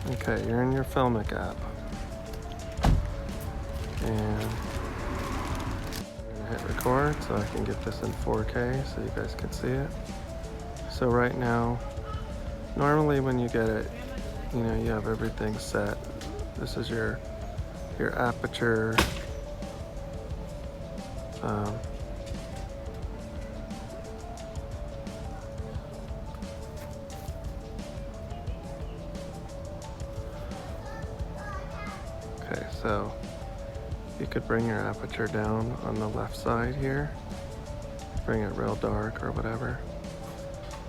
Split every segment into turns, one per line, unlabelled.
Okay, you're in your Filmic app. And I'm gonna hit record so I can get this in 4K so you guys can see it. So right now, normally when you get it, you know, you have everything set. This is your aperture. Okay, so you could bring your aperture down on the left side here, bring it real dark or whatever.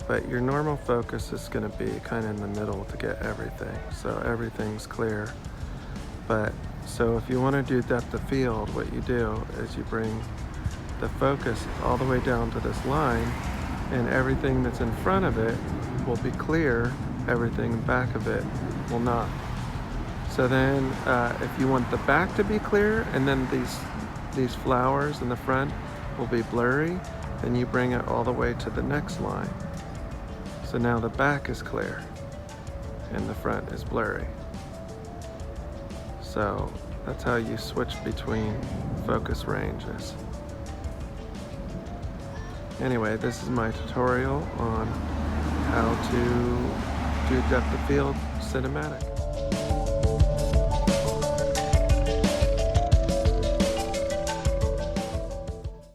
But your normal focus is going to be kind of in the middle to get everything, so everything's clear. But so if you want to do depth of field, what you do is you bring the focus all the way down to this line, and everything that's in front of it will be clear, everything back of it will not. So then if you want the back to be clear and then these flowers in the front will be blurry, then you bring it all the way to the next line. So now the back is clear and the front is blurry. So that's how you switch between focus ranges. Anyway, this is my tutorial on how to do depth of field cinematic.